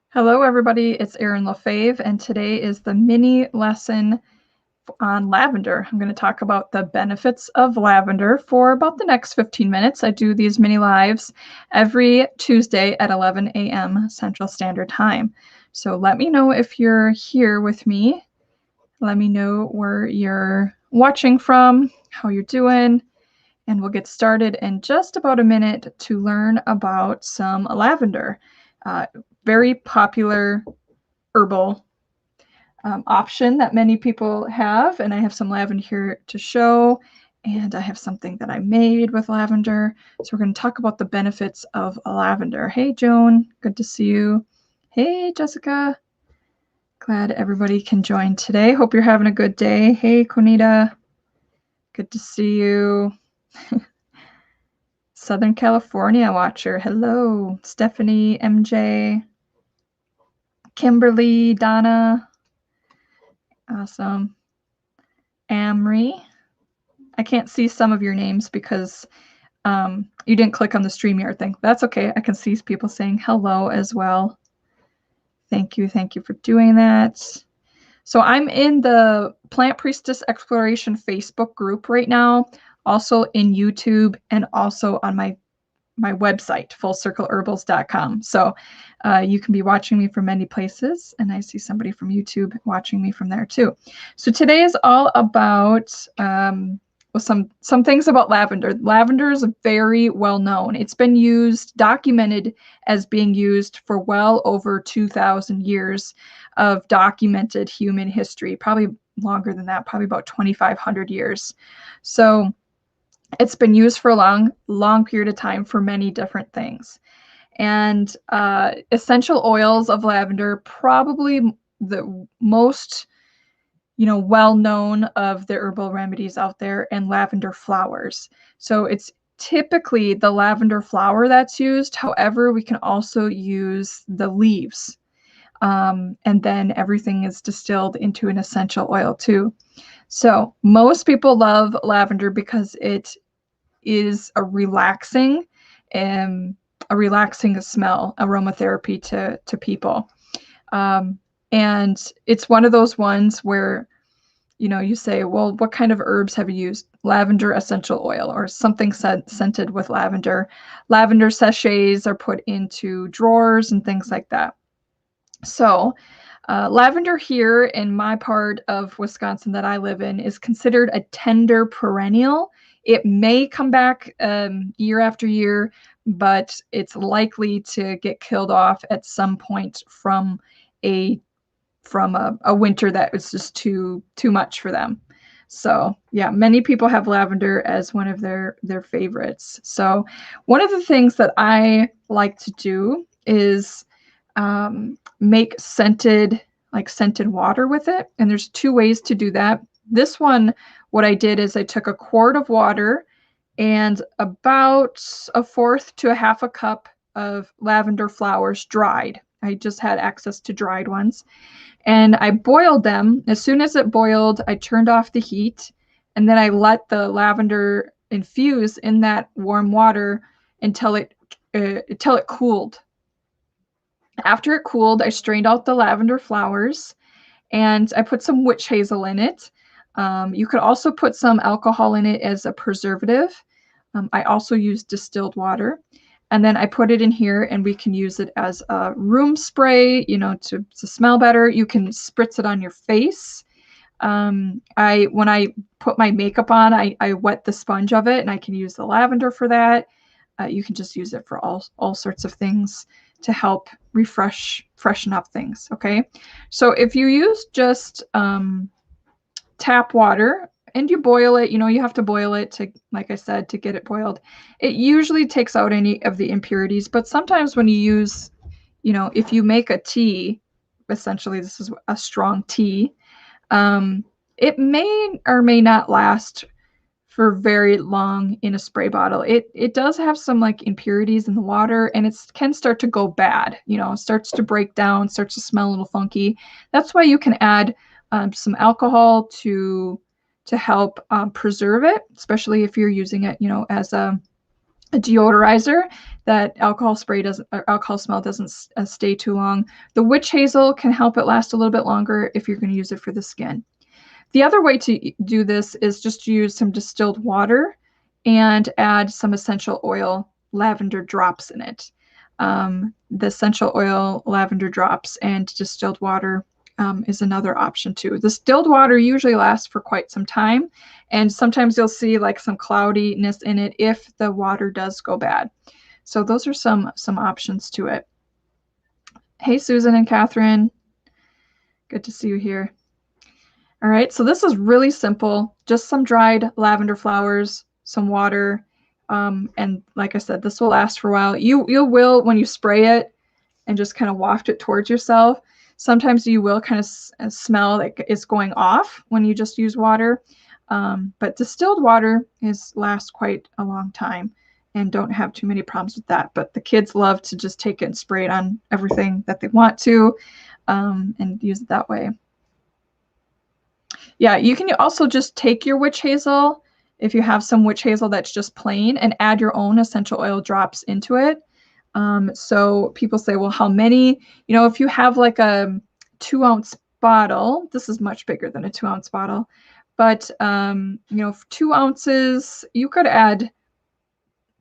Hello, everybody. It's Erin LaFave, and today is the mini lesson on lavender. I'm going to talk about the benefits of lavender for about the next 15 minutes. I do these mini lives every Tuesday at 11 a.m. Central Standard Time. So let me know if you're here with me. Let me know where you're watching from, how you're doing, and we'll get started in just about a minute to learn about some lavender. Very popular herbal option that many people have, and I have some lavender here to show, and I have something that I made with lavender. So we're going to talk about the benefits of lavender. Hey, Joan, good to see you. Hey, Jessica. Glad everybody can join today. Hope you're having a good day. Hey, Conita. Good to see you. Southern California watcher. Hello. Stephanie, MJ, Kimberly, Donna. Awesome. Amri. I can't see some of your names because you didn't click on the StreamYard thing. That's okay. I can see people saying hello as well. Thank you. Thank you for doing that. So I'm in the Plant Priestess Exploration Facebook group right now, also in YouTube, and also on my website, fullcircleherbals.com. So you can be watching me from many places, and I see somebody from YouTube watching me from there too. So today is all about some things about lavender. Lavender is very well known. It's been documented as being used for well over 2,000 years of documented human history, probably longer than that, probably about 2,500 years. So it's been used for a long period of time for many different things. And essential oils of lavender, probably the most well-known of the herbal remedies out there, and lavender flowers. So it's typically the lavender flower that's used. However, we can also use the leaves. And then everything is distilled into an essential oil too. So most people love lavender because it is a relaxing smell, aromatherapy to people. And it's one of those ones where, you say, well, what kind of herbs have you used? Lavender essential oil or something scented with lavender. Lavender sachets are put into drawers and things like that. So lavender here in my part of Wisconsin that I live in is considered a tender perennial. It may come back year after year, but it's likely to get killed off at some point from a winter that was just too much for them. So yeah, many people have lavender as one of their favorites. So one of the things that I like to do is make scented water with it. And there's two ways to do that. This one, what I did is I took a quart of water and about 1/4 to 1/2 cup of lavender flowers dried. I just had access to dried ones. And I boiled them. As soon as it boiled, I turned off the heat, and then I let the lavender infuse in that warm water until it cooled. After it cooled, I strained out the lavender flowers, and I put some witch hazel in it. You could also put some alcohol in it as a preservative. I also used distilled water. And then I put it in here, and we can use it as a room spray, to smell better. You can spritz it on your face. When I put my makeup on, I wet the sponge of it, and I can use the lavender for that. You can just use it for all sorts of things to help freshen up things. Okay. So if you use just tap water, and you boil it, you have to boil it to, like I said, to get it boiled. It usually takes out any of the impurities, but sometimes when you use, if you make a tea, essentially this is a strong tea, it may or may not last for very long in a spray bottle. It does have some impurities in the water, and it can start to go bad, it starts to break down, starts to smell a little funky. That's why you can add some alcohol to help preserve it, especially if you're using it, as a a deodorizer. That alcohol spray doesn't, or alcohol smell doesn't stay too long. The witch hazel can help it last a little bit longer if you're going to use it for the skin. The other way to do this is just to use some distilled water and add some essential oil lavender drops in it. The essential oil lavender drops and distilled water is another option too. The distilled water usually lasts for quite some time, and sometimes you'll see like some cloudiness in it if the water does go bad. So those are some options to it. Hey, Susan and Catherine. Good to see you here. All right, so this is really simple. Just some dried lavender flowers, some water, and like I said, this will last for a while. You will, when you spray it and just kind of waft it towards yourself, sometimes you will kind of smell like it's going off when you just use water. But distilled water lasts quite a long time and don't have too many problems with that. But the kids love to just take it and spray it on everything that they want to and use it that way. Yeah, you can also just take your witch hazel, if you have some witch hazel that's just plain, and add your own essential oil drops into it. So people say, well, how many? You know, if you have like a 2-ounce bottle, this is much bigger than a 2-ounce bottle, but you know, 2 ounces, you could add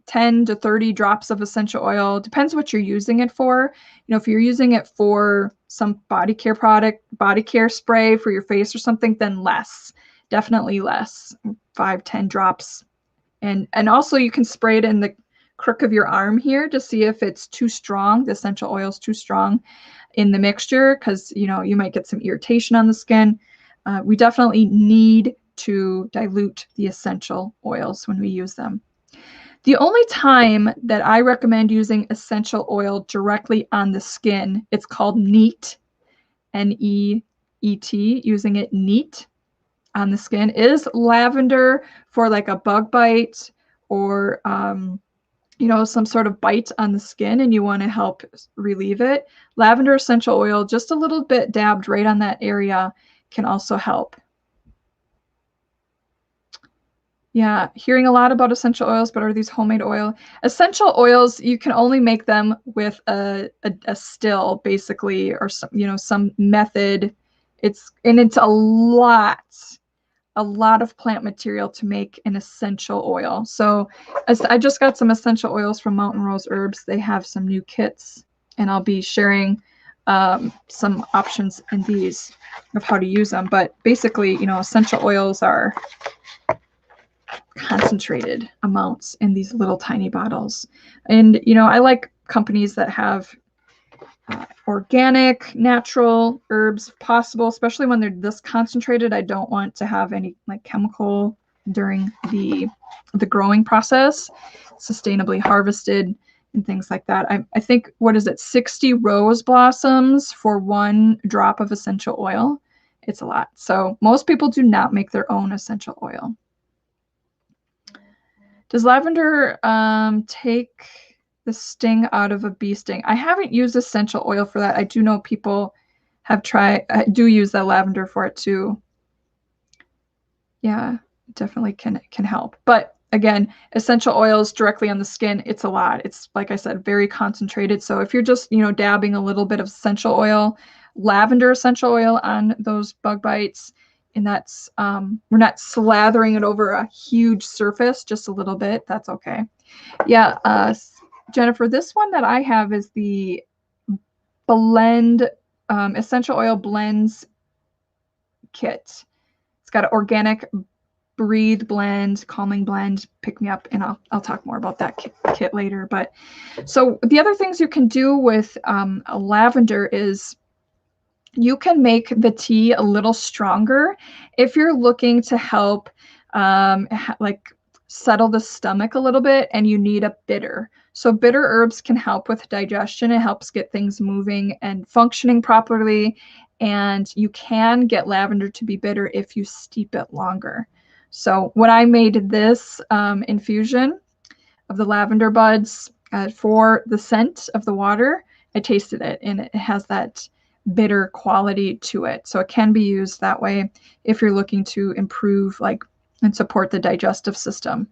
10 to 30 drops of essential oil. Depends what you're using it for. You know, if you're using it for some body care product, body care spray for your face or something, then less, definitely less, 5-10 drops. And also you can spray it in the crook of your arm here to see if it's too strong, the essential oil is too strong in the mixture, because you know, you might get some irritation on the skin. We definitely need to dilute the essential oils when we use them. The only time that I recommend using essential oil directly on the skin, it's called neat, N-E-E-T, using it neat on the skin, is lavender for like a bug bite or, you know, some sort of bite on the skin and you want to help relieve it. Lavender essential oil, just a little bit dabbed right on that area, can also help. Yeah, hearing a lot about essential oils, but are these homemade oil? Essential oils, you can only make them with a still, basically, or some, you know, some method. It's a lot of plant material to make an essential oil. So I just got some essential oils from Mountain Rose Herbs. They have some new kits, and I'll be sharing some options in these of how to use them. But basically, you know, essential oils are concentrated amounts in these little tiny bottles. And, you know, I like companies that have organic, natural herbs if possible, especially when they're this concentrated. I don't want to have any like chemical during the growing process, sustainably harvested and things like that. I think, what is it, 60 rose blossoms for 1 drop of essential oil? It's a lot. So most people do not make their own essential oil. Does lavender take the sting out of a bee sting? I haven't used essential oil for that. I do know people have tried, do use that lavender for it too. Yeah, definitely can help. But again, essential oils directly on the skin, it's a lot. It's, like I said, very concentrated. So if you're just, you know, dabbing a little bit of essential oil, lavender essential oil on those bug bites, and that's, we're not slathering it over a huge surface, just a little bit, that's okay. Yeah, Jennifer, this one that I have is the blend, essential oil blends kit. It's got an organic breathe blend, calming blend, pick me up, and I'll talk more about that kit later. But so the other things you can do with a lavender is you can make the tea a little stronger if you're looking to help like settle the stomach a little bit and you need a bitter. So bitter herbs can help with digestion. It helps get things moving and functioning properly. And you can get lavender to be bitter if you steep it longer. So when I made this infusion of the lavender buds for the scent of the water, I tasted it and it has that bitter quality to it. So it can be used that way if you're looking to improve like and support the digestive system.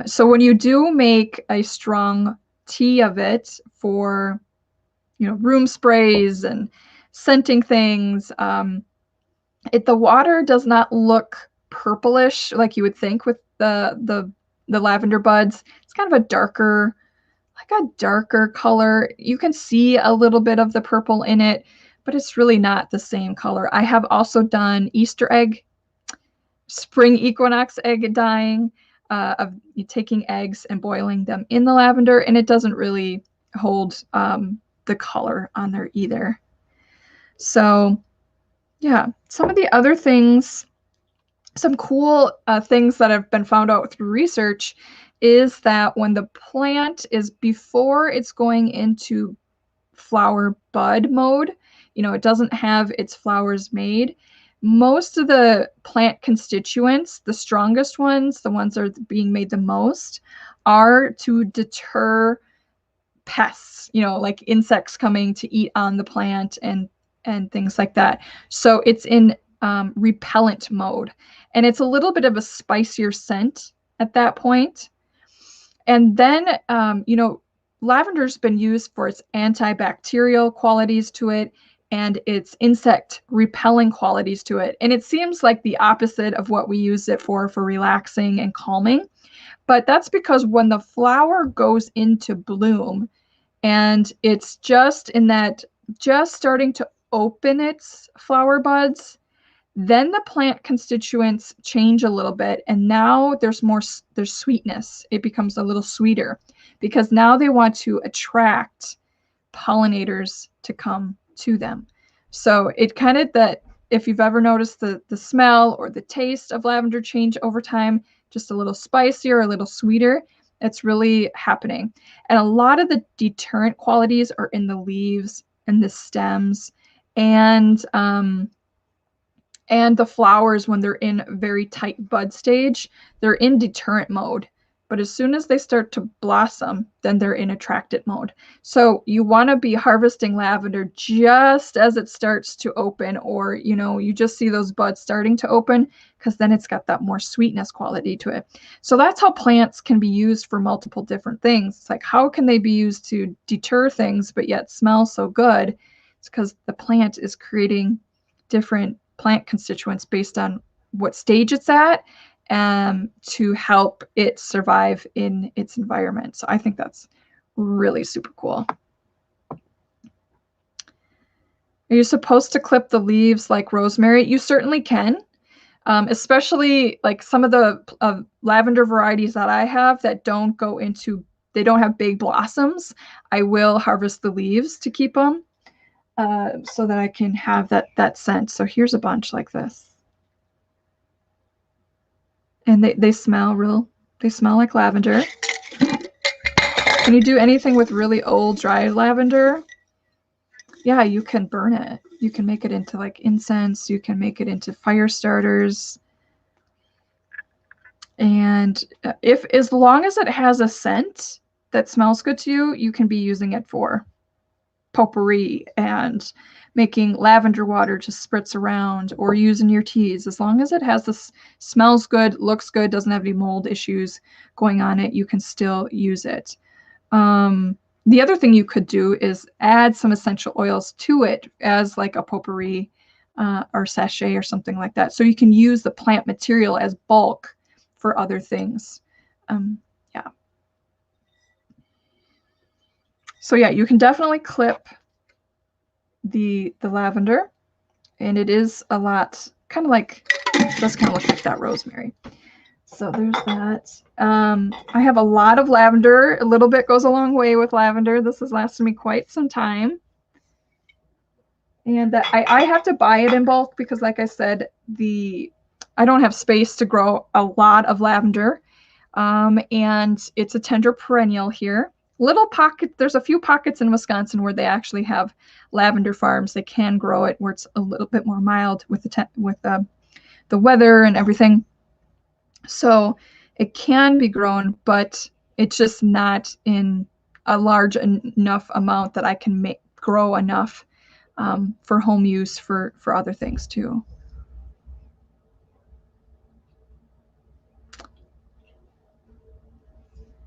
So when you do make a strong tea of it for, room sprays and scenting things, the water does not look purplish like you would think with the lavender buds. It's kind of a darker color. You can see a little bit of the purple in it, but it's really not the same color. I have also done Easter egg, spring equinox egg dyeing, of taking eggs and boiling them in the lavender, and it doesn't really hold the color on there either. So yeah, some of the other things, some cool things that have been found out through research is that when the plant is before it's going into flower bud mode, it doesn't have its flowers made. Most of the plant constituents, the strongest ones, the ones that are being made the most, are to deter pests, like insects coming to eat on the plant and things like that. So it's in repellent mode, and it's a little bit of a spicier scent at that point. And then, lavender's been used for its antibacterial qualities to it and its insect repelling qualities to it. And it seems like the opposite of what we use it for relaxing and calming. But that's because when the flower goes into bloom and it's just starting to open its flower buds, then the plant constituents change a little bit, and now there's sweetness. It becomes a little sweeter because now they want to attract pollinators to come to them. So it kind of, that if you've ever noticed the smell or the taste of lavender change over time, just a little spicier, a little sweeter, it's really happening. And a lot of the deterrent qualities are in the leaves and the stems and the flowers. When they're in very tight bud stage, they're in deterrent mode. But as soon as they start to blossom, then they're in attractant mode. So you want to be harvesting lavender just as it starts to open, or, you just see those buds starting to open, because then it's got that more sweetness quality to it. So that's how plants can be used for multiple different things. It's like, how can they be used to deter things but yet smell so good? It's because the plant is creating different plant constituents based on what stage it's at, to help it survive in its environment. So I think that's really super cool. Are you supposed to clip the leaves like rosemary? You certainly can, especially like some of the lavender varieties that I have that they don't have big blossoms. I will harvest the leaves to keep them, so that I can have that scent. So here's a bunch like this. And they smell like lavender. Can you do anything with really old dry lavender? Yeah, you can burn it. You can make it into like incense. You can make it into fire starters. And as long as it has a scent that smells good to you, you can be using it for potpourri and making lavender water to spritz around, or using your teas. As long as it has this, smells good, looks good, doesn't have any mold issues going on it, you can still use it. The other thing you could do is add some essential oils to it as like a potpourri, or sachet or something like that. So you can use the plant material as bulk for other things. Yeah. So yeah, you can definitely clip the lavender, and it is a lot, kind of like, it does kind of look like that rosemary. So there's that. I have a lot of lavender. A little bit goes a long way with lavender. This has lasted me quite some time. And I have to buy it in bulk because, like I said, I don't have space to grow a lot of lavender. And it's a tender perennial here. Little pocket, there's a few pockets in Wisconsin where they actually have lavender farms. They can grow it where it's a little bit more mild with the weather and everything. So it can be grown, but it's just not in a large enough amount that I can grow enough for home use for other things too.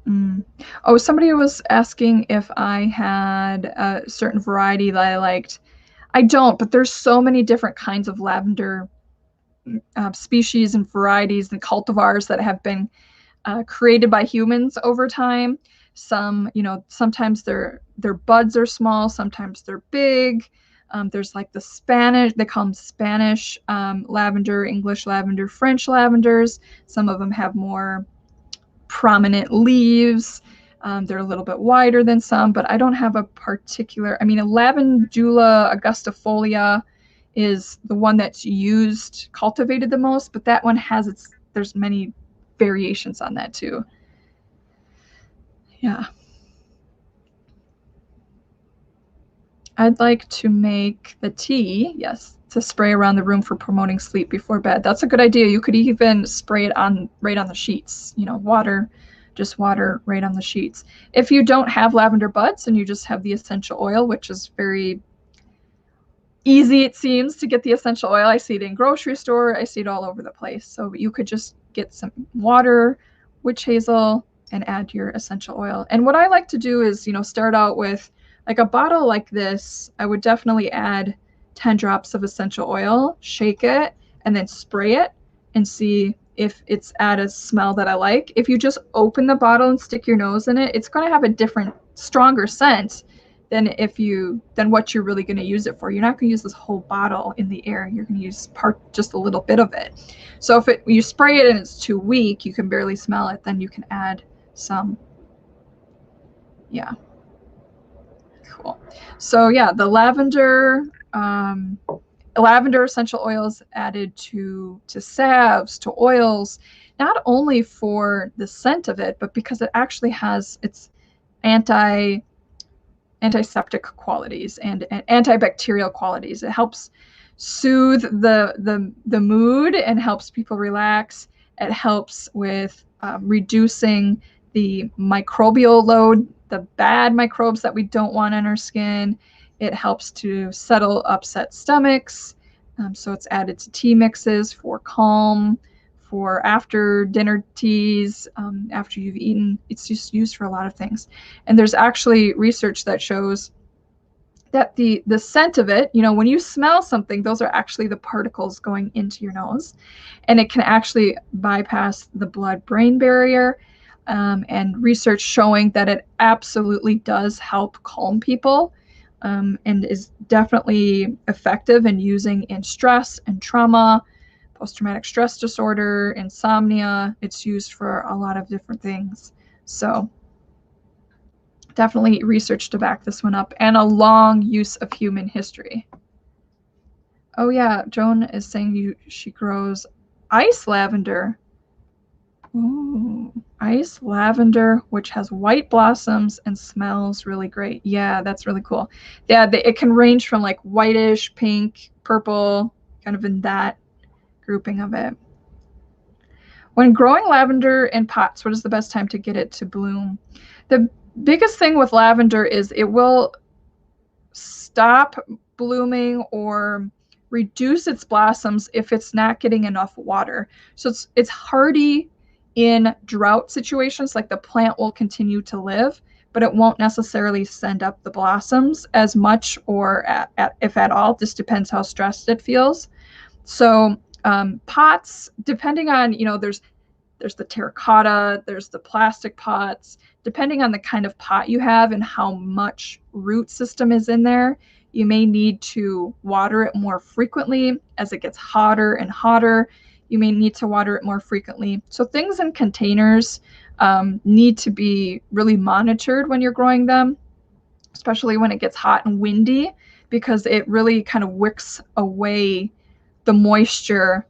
Mm. Oh, somebody was asking if I had a certain variety that I liked. I don't, but there's so many different kinds of lavender species and varieties and cultivars that have been created by humans over time. Some, sometimes their buds are small, sometimes they're big. There's like the Spanish, they call them Spanish lavender, English lavender, French lavenders. Some of them have more prominent leaves. They're a little bit wider than some, but I don't have a particular. I mean, a Lavandula augustifolia is the one that's used, cultivated the most, but that one has there's many variations on that too. Yeah. I'd like to make the tea, yes, to spray around the room for promoting sleep before bed. That's a good idea. You could even spray it on right on the sheets, water, just water right on the sheets. If you don't have lavender buds and you just have the essential oil, which is very easy, it seems, to get the essential oil. I see it in grocery store. I see it all over the place. So you could just get some water, witch hazel, and add your essential oil. And what I like to do is, start out with like a bottle like this. I would definitely add 10 drops of essential oil, shake it, and then spray it and see if it's at a smell that I like. If you just open the bottle and stick your nose in it, it's going to have a different, stronger scent than what you're really going to use it for. You're not going to use this whole bottle in the air. You're going to use just a little bit of it. So if you spray it and it's too weak, you can barely smell it, then you can add some. Yeah. Cool. So yeah, the lavender essential oils added to salves, to oils, not only for the scent of it, but because it actually has its antiseptic qualities and antibacterial qualities. It helps soothe the mood and helps people relax. It helps with reducing the microbial load, the bad microbes that we don't want on our skin. It helps to settle upset stomachs. So it's added to tea mixes for calm, for after dinner teas, after you've eaten. It's just used for a lot of things. And there's actually research that shows that the scent of it, when you smell something, those are actually the particles going into your nose, and it can actually bypass the blood-brain barrier. And research showing that it absolutely does help calm people, and is definitely effective in using in stress and trauma, post-traumatic stress disorder, insomnia. It's used for a lot of different things. So definitely research to back this one up, and a long use of human history. Oh yeah, Joan is saying she grows ice lavender. Ooh, ice lavender, which has white blossoms and smells really great. Yeah, that's really cool. Yeah, it can range from like whitish, pink, purple, kind of in that grouping of it. When growing lavender in pots, what is the best time to get it to bloom? The biggest thing with lavender is it will stop blooming or reduce its blossoms if it's not getting enough water. So it's hardy in drought situations, like the plant will continue to live, but it won't necessarily send up the blossoms as much, or if at all. This depends how stressed it feels. So pots, depending on, there's the terracotta, there's the plastic pots. Depending on the kind of pot you have and how much root system is in there, you may need to water it more frequently. As it gets hotter and hotter, you may need to water it more frequently. So things in containers need to be really monitored when you're growing them, especially when it gets hot and windy, because it really kind of wicks away the moisture,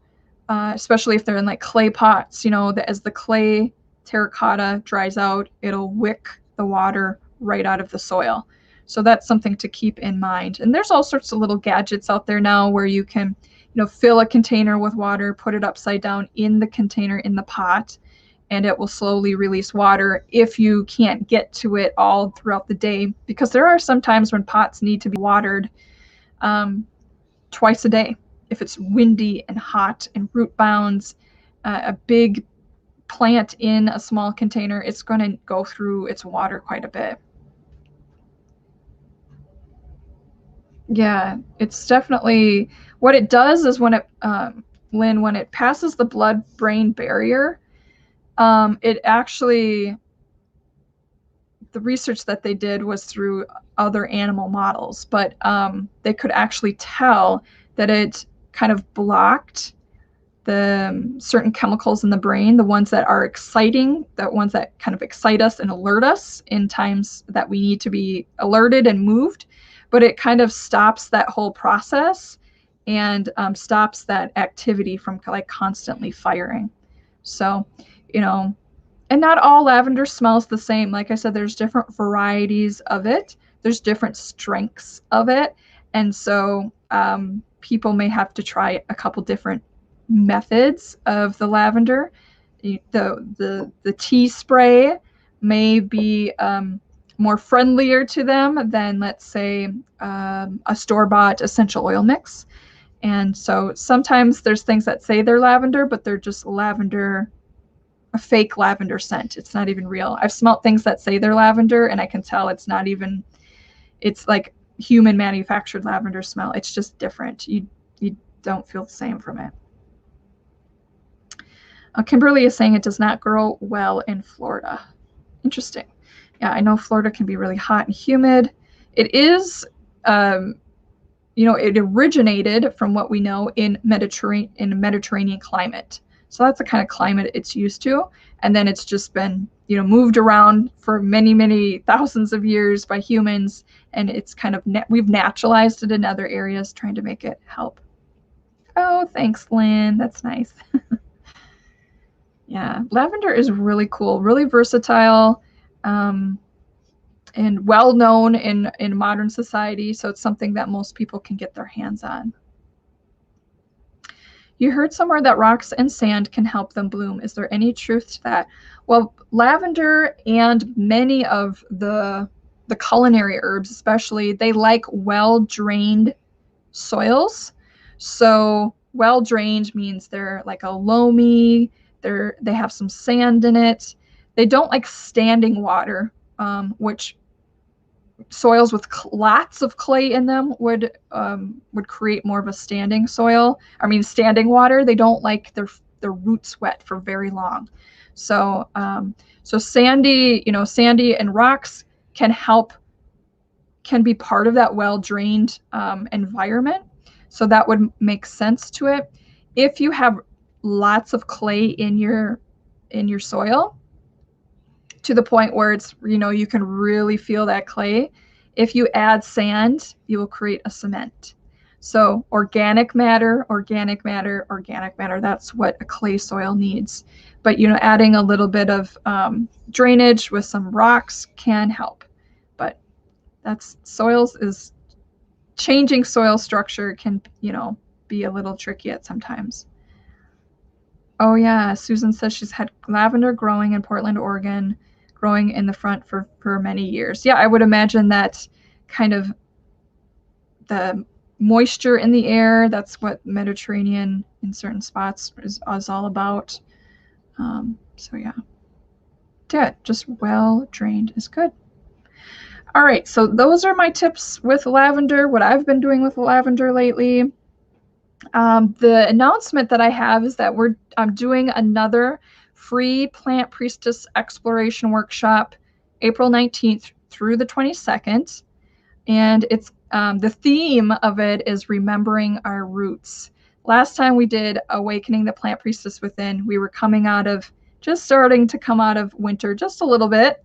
especially if they're in like clay pots. As the clay terracotta dries out, it'll wick the water right out of the soil. So that's something to keep in mind. And there's all sorts of little gadgets out there now where you can, fill a container with water, put it upside down in the container in the pot, and it will slowly release water if you can't get to it all throughout the day. Because there are some times when pots need to be watered twice a day. If it's windy and hot and root bounds, a big plant in a small container, it's going to go through its water quite a bit. Yeah, it's definitely what it does is when it, Lynn, when it passes the blood-brain barrier, it actually, the research that they did was through other animal models, but they could actually tell that it kind of blocked the certain chemicals in the brain, the ones that are exciting, the ones that kind of excite us and alert us in times that we need to be alerted and moved. But it kind of stops that whole process and stops that activity from like constantly firing. So, you know, and not all lavender smells the same. Like I said, there's different varieties of it. There's different strengths of it. And so people may have to try a couple different methods of the lavender. The tea spray may be more friendlier to them than, let's say, a store-bought essential oil mix. And so sometimes there's things that say they're lavender, but they're just lavender, a fake lavender scent. It's not even real. I've smelt things that say they're lavender, and I can tell it's not even, it's like human manufactured lavender smell. It's just different. You don't feel the same from it. Kimberly is saying it does not grow well in Florida. Interesting. Yeah, I know Florida can be really hot and humid. It is, it originated from what we know in Mediterranean climate. So that's the kind of climate it's used to. And then it's just been, moved around for many, many thousands of years by humans. And it's kind of, we've naturalized it in other areas, trying to make it help. Oh, thanks, Lynn. That's nice. Yeah, lavender is really cool, really versatile, and well known in modern society. So it's something that most people can get their hands on. You heard somewhere that rocks and sand can help them bloom. Is there any truth to that? Well, lavender and many of the culinary herbs, especially, they like well-drained soils. So well-drained means they're like a loamy. They have some sand in it. They don't like standing water, which soils with lots of clay in them would create more of a standing soil. I mean, standing water. They don't like their roots wet for very long. So sandy and rocks can be part of that well-drained environment. So that would make sense to it. If you have lots of clay in your soil, to the point where it's, you can really feel that clay, if you add sand, you will create a cement. So organic matter, that's what a clay soil needs. But, adding a little bit of drainage with some rocks can help. But changing soil structure can, be a little tricky at sometimes. Oh yeah, Susan says she's had lavender growing in Portland, Oregon, growing in the front for many years. Yeah, I would imagine that kind of the moisture in the air, that's what Mediterranean in certain spots is all about. So yeah. Yeah, just well drained is good. All right, so those are my tips with lavender, what I've been doing with lavender lately. The announcement that I have is that I'm doing another free Plant Priestess Exploration Workshop, April 19th through the 22nd. And it's the theme of it is remembering our roots. Last time we did Awakening the Plant Priestess Within, we were starting to come out of winter just a little bit,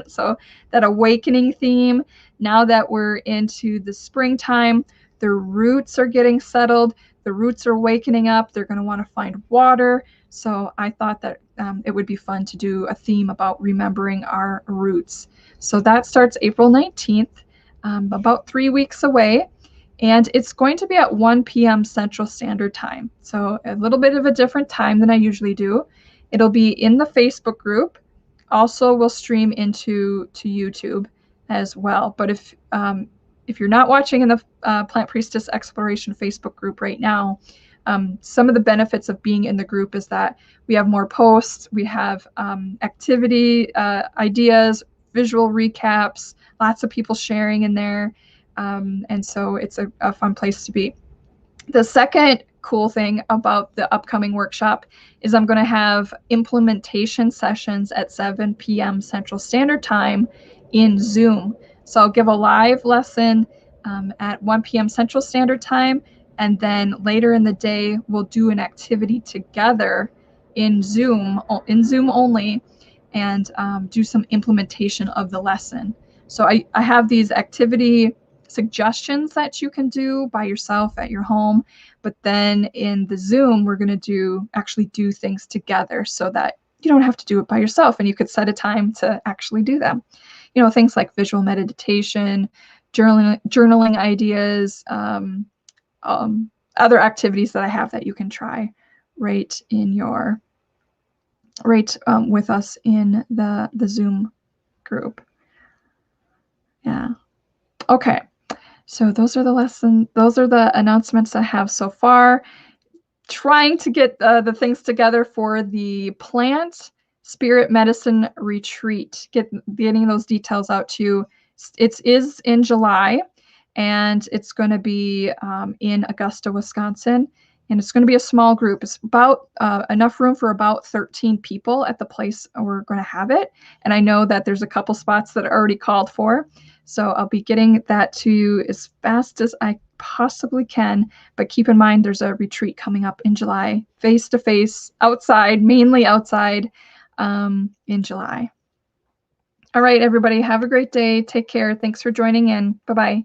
So that awakening theme, now that we're into the springtime, the roots are getting settled. The roots are wakening up. They're going to want to find water. So I thought that it would be fun to do a theme about remembering our roots. So that starts April 19th, about 3 weeks away. And it's going to be at 1 p.m. Central Standard Time. So a little bit of a different time than I usually do. It'll be in the Facebook group. Also, we'll stream to YouTube as well. But if you're not watching in the Plant Priestess Exploration Facebook group right now, Some of the benefits of being in the group is that we have more posts, we have activity ideas, visual recaps, lots of people sharing in there. And so it's a fun place to be. The second cool thing about the upcoming workshop is I'm going to have implementation sessions at 7 p.m. Central Standard Time in Zoom. So I'll give a live lesson at 1 p.m. Central Standard Time, and then later in the day we'll do an activity together in Zoom only, and do some implementation of the lesson. So I have these activity suggestions that you can do by yourself at your home, but then in the Zoom we're going to actually do things together so that you don't have to do it by yourself, and you could set a time to actually do them. You know, things like visual meditation, journaling ideas, other activities that I have that you can try right with us in the Zoom group. Yeah. Okay. So those are the announcements I have so far. Trying to get the things together for the plant spirit medicine retreat. Getting those details out to you. It is in July, and it's going to be in Augusta, Wisconsin. And it's going to be a small group. It's about enough room for about 13 people at the place we're going to have it. And I know that there's a couple spots that are already called for. So I'll be getting that to you as fast as I possibly can. But keep in mind, there's a retreat coming up in July, face-to-face, outside, mainly outside, in July. All right, everybody, have a great day. Take care. Thanks for joining in. Bye-bye.